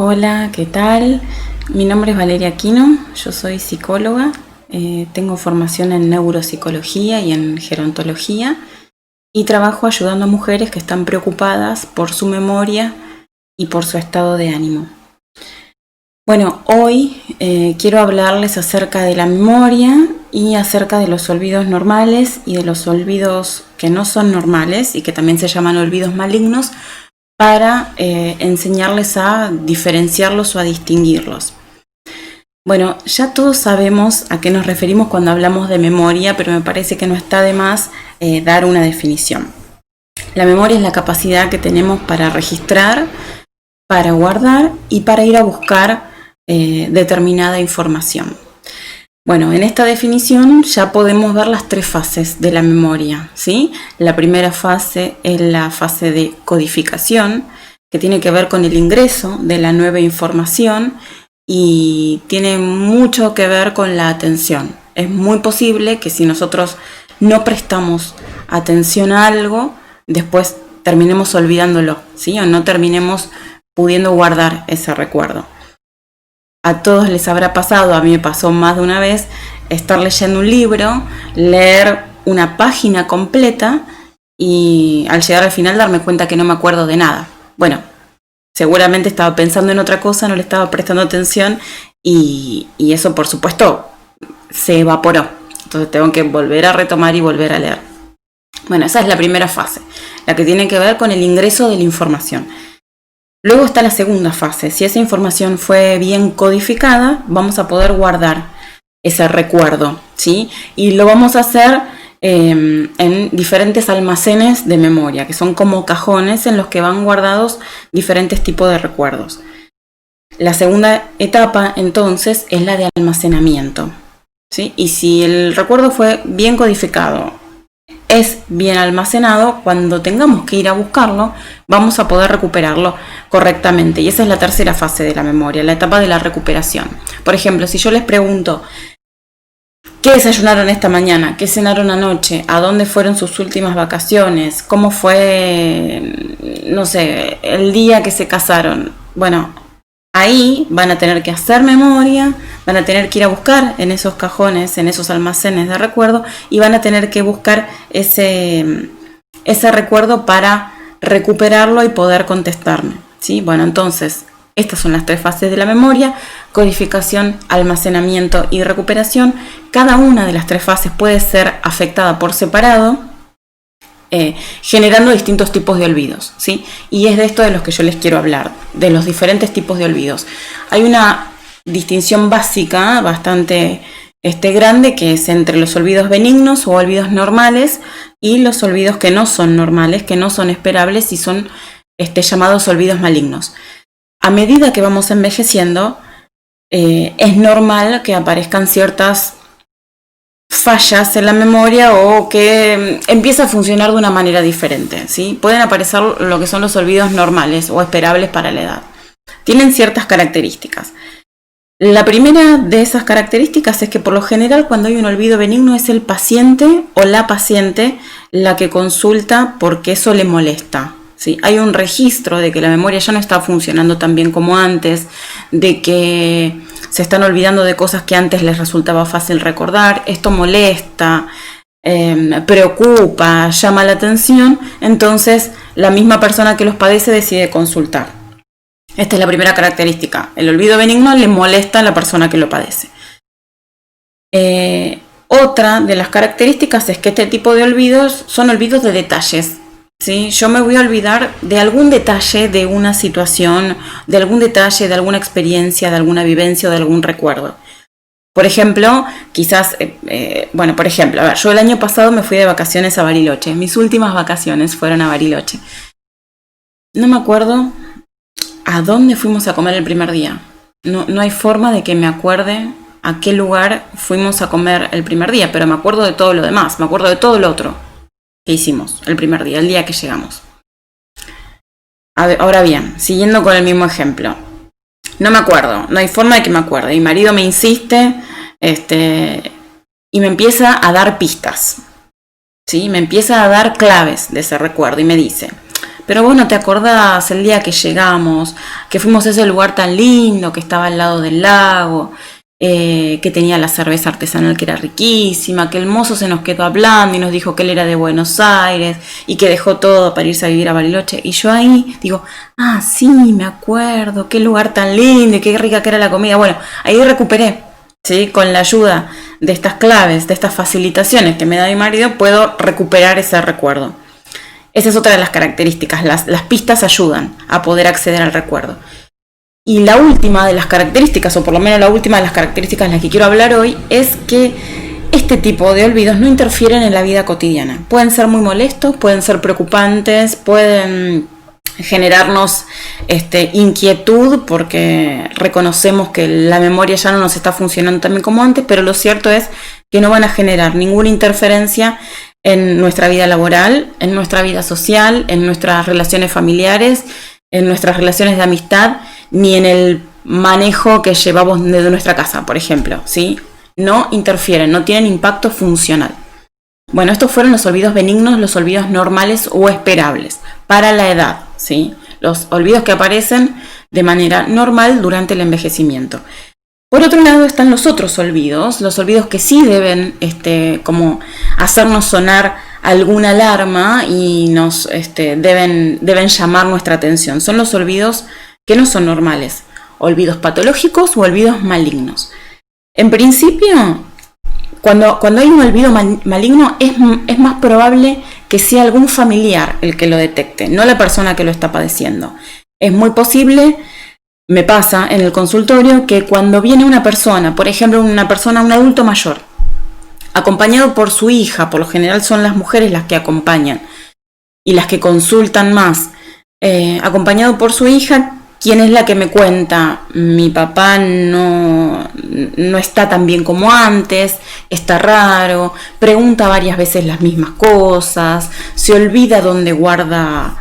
Hola, ¿qué tal? Mi nombre es Valeria Aquino, yo soy psicóloga, tengo formación en neuropsicología y en gerontología y trabajo ayudando a mujeres que están preocupadas por su memoria y por su estado de ánimo. Bueno, hoy quiero hablarles acerca de la memoria y acerca de los olvidos normales y de los olvidos que no son normales y que también se llaman olvidos malignos, para enseñarles a diferenciarlos o a distinguirlos. Bueno, ya todos sabemos a qué nos referimos cuando hablamos de memoria, pero me parece que no está de más dar una definición. La memoria es la capacidad que tenemos para registrar, para guardar y para ir a buscar determinada información. Bueno, en esta definición ya podemos ver las tres fases de la memoria, ¿sí? La primera fase es la fase de codificación, que tiene que ver con el ingreso de la nueva información y tiene mucho que ver con la atención. Es muy posible que si nosotros no prestamos atención a algo, después terminemos olvidándolo, ¿sí? O no terminemos pudiendo guardar ese recuerdo. A todos les habrá pasado, a mí me pasó más de una vez, estar leyendo un libro, leer una página completa y al llegar al final darme cuenta que no me acuerdo de nada. Bueno, seguramente estaba pensando en otra cosa, no le estaba prestando atención y eso por supuesto se evaporó. Entonces tengo que volver a retomar y volver a leer. Bueno, esa es la primera fase, la que tiene que ver con el ingreso de la información. Luego está la segunda fase. Si esa información fue bien codificada, vamos a poder guardar ese recuerdo, ¿sí? Y lo vamos a hacer en diferentes almacenes de memoria, que son como cajones en los que van guardados diferentes tipos de recuerdos. La segunda etapa, entonces, es la de almacenamiento, ¿sí? Y si el recuerdo fue bien codificado, es bien almacenado, cuando tengamos que ir a buscarlo, vamos a poder recuperarlo correctamente. Y esa es la tercera fase de la memoria, la etapa de la recuperación. Por ejemplo, si yo les pregunto, ¿qué desayunaron esta mañana? ¿Qué cenaron anoche? ¿A dónde fueron sus últimas vacaciones? ¿Cómo fue, no sé, el día que se casaron? Bueno, ahí van a tener que hacer memoria, van a tener que ir a buscar en esos cajones, en esos almacenes de recuerdo y van a tener que buscar ese recuerdo para recuperarlo y poder contestarme, ¿sí? Bueno, entonces, estas son las tres fases de la memoria: codificación, almacenamiento y recuperación. Cada una de las tres fases puede ser afectada por separado, generando distintos tipos de olvidos, ¿sí? Y es de esto de los que yo les quiero hablar, de los diferentes tipos de olvidos. Hay una distinción básica bastante grande, que es entre los olvidos benignos o olvidos normales y los olvidos que no son normales, que no son esperables y son llamados olvidos malignos. A medida que vamos envejeciendo, es normal que aparezcan ciertas fallas en la memoria o que empieza a funcionar de una manera diferente, ¿sí? Pueden aparecer lo que son los olvidos normales o esperables para la edad. Tienen ciertas características. La primera de esas características es que por lo general cuando hay un olvido benigno es el paciente o la paciente la que consulta porque eso le molesta, ¿sí? Hay un registro de que la memoria ya no está funcionando tan bien como antes, de que se están olvidando de cosas que antes les resultaba fácil recordar. Esto molesta, preocupa, llama la atención. Entonces la misma persona que los padece decide consultar. Esta es la primera característica. El olvido benigno le molesta a la persona que lo padece. Otra de las características es que este tipo de olvidos son olvidos de detalles, ¿sí? Yo me voy a olvidar de algún detalle de una situación, de algún detalle, de alguna experiencia, de alguna vivencia o de algún recuerdo. Por ejemplo, quizás, por ejemplo, a ver, yo el año pasado me fui de vacaciones a Bariloche. Mis últimas vacaciones fueron a Bariloche. No me acuerdo a dónde fuimos a comer el primer día. No hay forma de que me acuerde a qué lugar fuimos a comer el primer día, pero me acuerdo de todo lo demás, me acuerdo de todo lo otro que hicimos el primer día, el día que llegamos. Ahora bien, siguiendo con el mismo ejemplo, no me acuerdo, no hay forma de que me acuerde. Mi marido me insiste y me empieza a dar pistas, ¿sí? Me empieza a dar claves de ese recuerdo y me dice, pero vos no te acordás el día que llegamos, que fuimos a ese lugar tan lindo, que estaba al lado del lago, que tenía la cerveza artesanal que era riquísima, que el mozo se nos quedó hablando y nos dijo que él era de Buenos Aires y que dejó todo para irse a vivir a Bariloche. Y yo ahí digo, ah, sí, me acuerdo, qué lugar tan lindo y qué rica que era la comida. Bueno, ahí recuperé, ¿sí? Con la ayuda de estas claves, de estas facilitaciones que me da mi marido, puedo recuperar ese recuerdo. Esa es otra de las características, las pistas ayudan a poder acceder al recuerdo. Y la última de las características, o por lo menos la última de las características de las que quiero hablar hoy, es que este tipo de olvidos no interfieren en la vida cotidiana. Pueden ser muy molestos, pueden ser preocupantes, pueden generarnos inquietud porque reconocemos que la memoria ya no nos está funcionando tan bien como antes, pero lo cierto es que no van a generar ninguna interferencia en nuestra vida laboral, en nuestra vida social, en nuestras relaciones familiares, en nuestras relaciones de amistad, ni en el manejo que llevamos desde nuestra casa, por ejemplo, ¿sí? No interfieren, no tienen impacto funcional. Bueno, estos fueron los olvidos benignos, los olvidos normales o esperables para la edad, ¿sí? Los olvidos que aparecen de manera normal durante el envejecimiento. Por otro lado están los otros olvidos, los olvidos que sí deben como hacernos sonar alguna alarma y nos deben llamar nuestra atención. Son los olvidos que no son normales, olvidos patológicos o olvidos malignos. En principio, cuando hay un olvido maligno es más probable que sea algún familiar el que lo detecte, no la persona que lo está padeciendo. Es muy posible, me pasa en el consultorio, que cuando viene una persona, por ejemplo un adulto mayor, acompañado por su hija, por lo general son las mujeres las que acompañan y las que consultan más, acompañado por su hija, ¿quién es la que me cuenta? Mi papá no está tan bien como antes, está raro, pregunta varias veces las mismas cosas, se olvida dónde guarda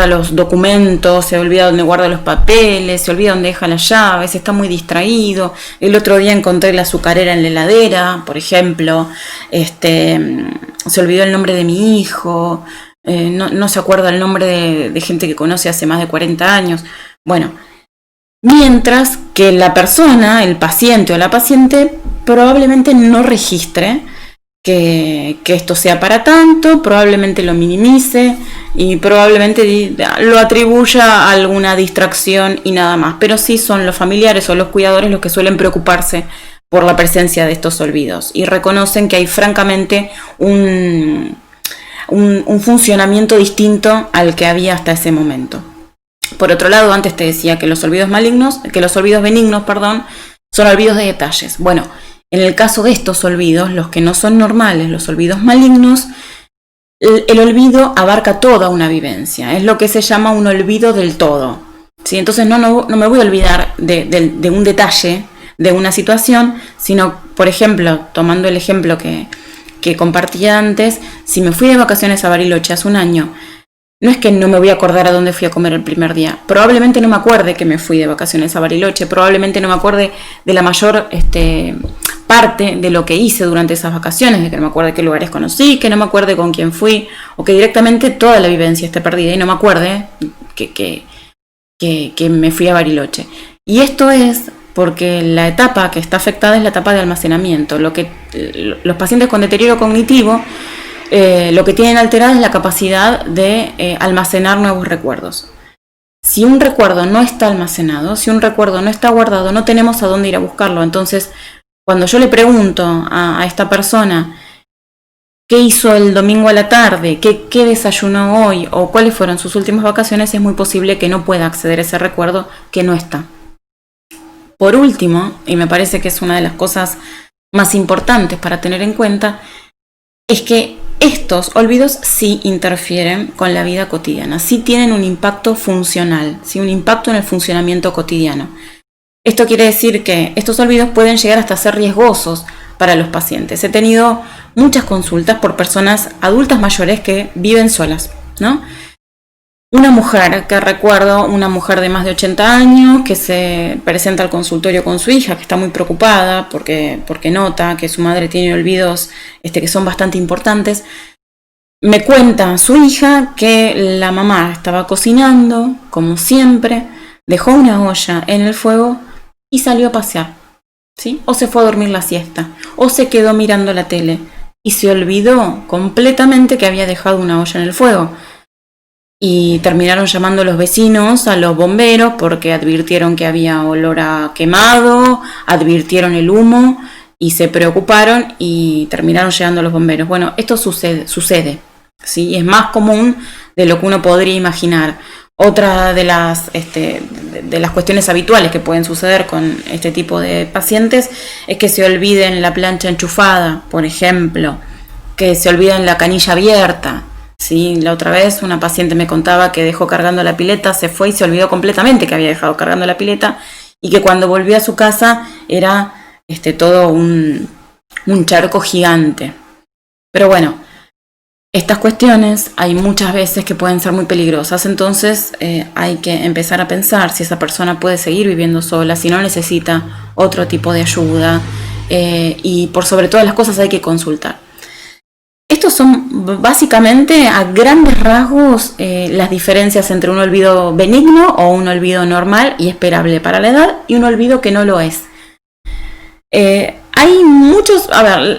los documentos, se olvida dónde guarda los papeles, se olvida dónde deja las llaves, está muy distraído. El otro día encontré la azucarera en la heladera, por ejemplo, se olvidó el nombre de mi hijo, no se acuerda el nombre de gente que conoce hace más de 40 años. Bueno, mientras que la persona, el paciente o la paciente, probablemente no registre que esto sea para tanto, probablemente lo minimice y probablemente lo atribuya a alguna distracción y nada más. Pero sí son los familiares o los cuidadores los que suelen preocuparse por la presencia de estos olvidos y reconocen que hay francamente un funcionamiento distinto al que había hasta ese momento. Por otro lado, antes te decía que los olvidos benignos, son olvidos de detalles. Bueno, en el caso de estos olvidos, los que no son normales, los olvidos malignos, el olvido abarca toda una vivencia. Es lo que se llama un olvido del todo, ¿sí? Entonces no me voy a olvidar de un detalle, de una situación, sino, por ejemplo, tomando el ejemplo que compartí antes, si me fui de vacaciones a Bariloche hace un año, no es que no me voy a acordar a dónde fui a comer el primer día. Probablemente no me acuerde que me fui de vacaciones a Bariloche. Probablemente no me acuerde de la mayor parte de lo que hice durante esas vacaciones, de que no me acuerde qué lugares conocí, que no me acuerde con quién fui, o que directamente toda la vivencia esté perdida y no me acuerde que me fui a Bariloche. Y esto es porque la etapa que está afectada es la etapa de almacenamiento. Los pacientes con deterioro cognitivo lo que tienen alterada es la capacidad de almacenar nuevos recuerdos. Si un recuerdo no está almacenado, si un recuerdo no está guardado, no tenemos a dónde ir a buscarlo. Entonces, cuando yo le pregunto a esta persona qué hizo el domingo a la tarde, qué desayunó hoy o cuáles fueron sus últimas vacaciones, es muy posible que no pueda acceder a ese recuerdo que no está. Por último, y me parece que es una de las cosas más importantes para tener en cuenta, es que estos olvidos sí interfieren con la vida cotidiana, sí tienen un impacto funcional, sí un impacto en el funcionamiento cotidiano. Esto quiere decir que estos olvidos pueden llegar hasta ser riesgosos para los pacientes. He tenido muchas consultas por personas adultas mayores que viven solas, ¿no? Una mujer de más de 80 años que se presenta al consultorio con su hija, que está muy preocupada porque nota que su madre tiene olvidos que son bastante importantes. Me cuenta su hija que la mamá estaba cocinando, como siempre, dejó una olla en el fuego y salió a pasear, ¿sí? O se fue a dormir la siesta, o se quedó mirando la tele y se olvidó completamente que había dejado una olla en el fuego. Y terminaron llamando a los vecinos, a los bomberos, porque advirtieron que había olor a quemado, advirtieron el humo y se preocuparon y terminaron llegando a los bomberos. Bueno, esto sucede, ¿sí? Es más común de lo que uno podría imaginar. Otra de las cuestiones habituales que pueden suceder con este tipo de pacientes es que se olviden la plancha enchufada, por ejemplo, que se olviden la canilla abierta. Sí, la otra vez una paciente me contaba que dejó cargando la pileta, se fue y se olvidó completamente que había dejado cargando la pileta y que cuando volvió a su casa era todo un charco gigante. Pero bueno, estas cuestiones hay muchas veces que pueden ser muy peligrosas, entonces hay que empezar a pensar si esa persona puede seguir viviendo sola, si no necesita otro tipo de ayuda y por sobre todas las cosas hay que consultar. Estos son básicamente a grandes rasgos las diferencias entre un olvido benigno o un olvido normal y esperable para la edad y un olvido que no lo es. Hay muchos,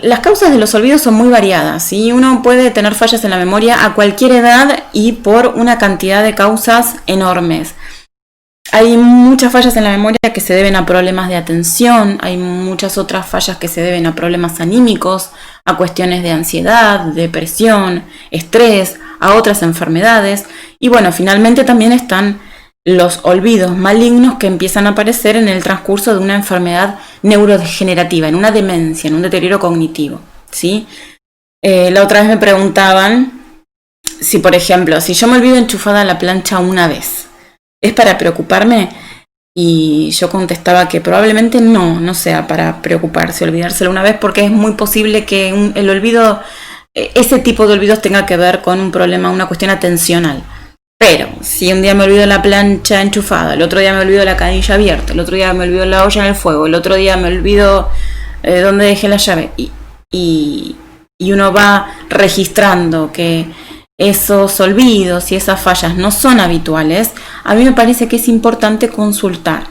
las causas de los olvidos son muy variadas, ¿sí? Uno puede tener fallas en la memoria a cualquier edad y por una cantidad de causas enormes. Hay muchas fallas en la memoria que se deben a problemas de atención, hay muchas otras fallas que se deben a problemas anímicos, a cuestiones de ansiedad, depresión, estrés, a otras enfermedades. Y bueno, finalmente también están los olvidos malignos que empiezan a aparecer en el transcurso de una enfermedad neurodegenerativa, en una demencia, en un deterioro cognitivo, ¿sí? La otra vez me preguntaban si, por ejemplo, si yo me olvido enchufada la plancha una vez, ¿es para preocuparme? Y yo contestaba que probablemente no sea para preocuparse, olvidárselo una vez, porque es muy posible que el olvido, ese tipo de olvidos tenga que ver con un problema, una cuestión atencional. Pero si un día me olvido la plancha enchufada, el otro día me olvido la canilla abierta, el otro día me olvido la olla en el fuego, el otro día me olvido dónde dejé la llave, y uno va registrando que esos olvidos y esas fallas no son habituales, a mí me parece que es importante consultar.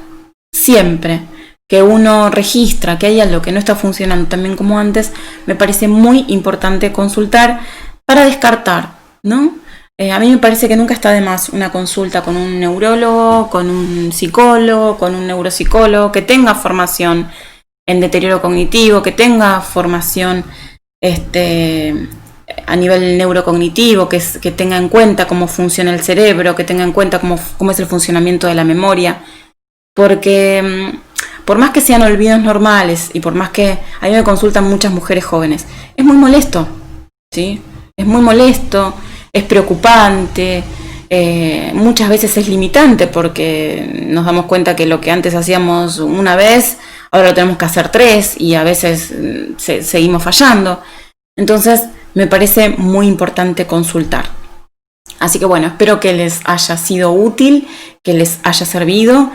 Siempre que uno registra que hay algo que no está funcionando tan bien como antes, me parece muy importante consultar para descartar, ¿no? A mí me parece que nunca está de más una consulta con un neurólogo, con un psicólogo, con un neuropsicólogo, que tenga formación en deterioro cognitivo, que tenga formación a nivel neurocognitivo, que tenga en cuenta cómo funciona el cerebro, que tenga en cuenta cómo es el funcionamiento de la memoria, porque por más que sean olvidos normales y por más que a mí me consultan muchas mujeres jóvenes, es muy molesto, ¿sí? Es muy molesto, es preocupante, muchas veces es limitante porque nos damos cuenta que lo que antes hacíamos una vez, ahora lo tenemos que hacer 3 y a veces seguimos fallando. Entonces me parece muy importante consultar. Así que bueno, espero que les haya sido útil, que les haya servido.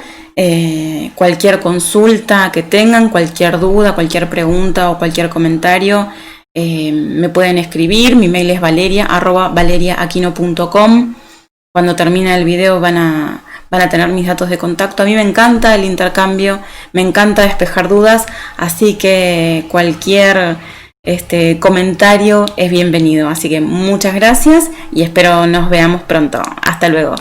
Cualquier consulta que tengan, cualquier duda, cualquier pregunta o cualquier comentario, me pueden escribir. Mi mail es valeria@valeriaaquino.com. Cuando termine el video van a tener mis datos de contacto. A mí me encanta el intercambio, me encanta despejar dudas, así que cualquier comentario es bienvenido. Así que muchas gracias y espero nos veamos pronto. Hasta luego.